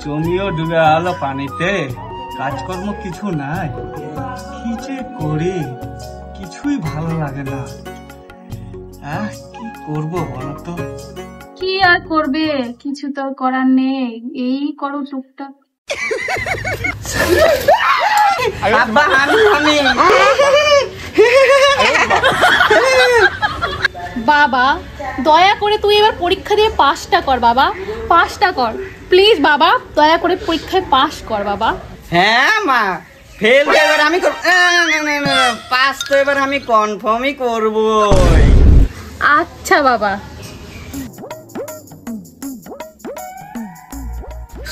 জমিও ডুবে আলো পানিতে, কাজকর্ম কিছু নাই, কি যে করি কিছুই ভালো লাগে না। কি করব বলো তো? কি আর করবে, কিছু তো করার নেই, এই করো টুকটাক। বাবা দয়া করে তুই এবার পরীক্ষা দিয়ে পাসটা কর বাবা, পাসটা কর প্লিজ বাবা, দয়া করে পরীক্ষায় পাস কর বাবা। হ্যাঁ মা, ফেল তো এবার আমি পাস তো এবার আমি কনফার্মই করব। আচ্ছা বাবা,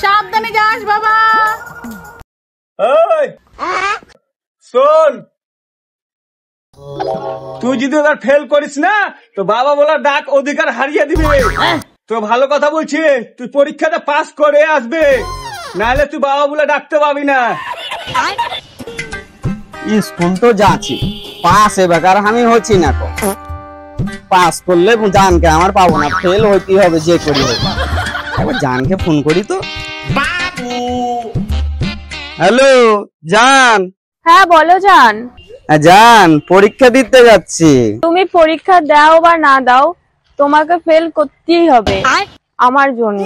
সাবধানে যাস বাবা। শোন, তুই যদি এবার ফেল করিস না তো বাবা বলার ডাক অধিকার হারিয়ে দিবে। তো ভালো কথা বলছি, তুই পরীক্ষাটা পাস করে আসবে, নাহলে তুই বাবা বলে ডাকতে পাবি না। স্কুল তো যাচ্ছি, পাস এবার আর আমি হচ্ছি না, পাস করলে জানকে আমার পাবো না, ফেল হইতে হবে যে করি হোক। একবার জানকে ফোন করি তো। হ্যালো জান। হ্যাঁ বলো জান। জান, পরীক্ষা দিতে যাচ্ছি। তুমি পরীক্ষা দাও বা না দাও, তোমাকে ফেল করতেই হবে আমার জন্য।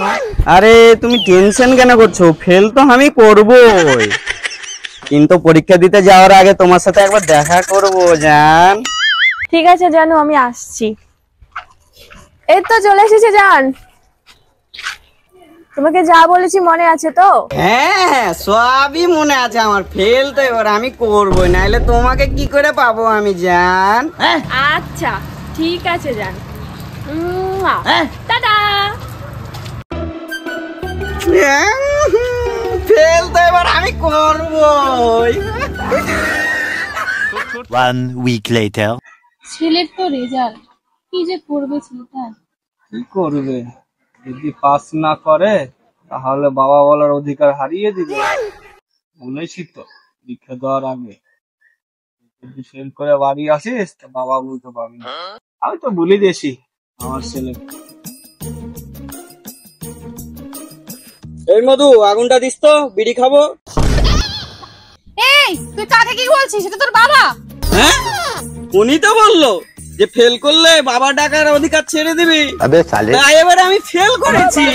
আরে তুমি টেনশন কেন করছো, ফেল তো আমি করবই, কিন্তু পরীক্ষা দিতে যাওয়ার আগে তোমার সাথে একবার দেখা করব জান। ঠিক আছে জানো, আমি আসছি। এই তো চলে এসেছে জান। তোমাকে যা বলেছি মনে আছে তো? হ্যাঁ সবই মনে আছে আমার, ফেল তো এবার আমি করবই, নাইলে তোমাকে কি করে পাবো আমি জান। আচ্ছা ঠিক আছে জান, টাটা। ফেল তো এবার আমি করবই। 1 week later. ছেলের তো রেজাল্ট, কি যে করবে ছেলেটা। কি করবে, যদি পাস না করে তাহলে বাবা বলার অধিকার হারিয়ে দিবে। বলেছি তো পরীক্ষা দেওয়ার আগে যদি ফেল করে বাড়ি আসিস তো বাবা বলতে পারবি না। আমি তো বলে দিয়েছি আমার ছেলে। এই মধু, আগুনটা দিস তো, বিড়ি খাবো। এই তুই কাকে কি বলছিস, এটা তোর বাবা। হ্যাঁ, উনি তো বললো যে ফেল করলে বাবা ডাকার অধিকার ছেড়ে দিবি। তাই এবারে আমি ফেল করেছি।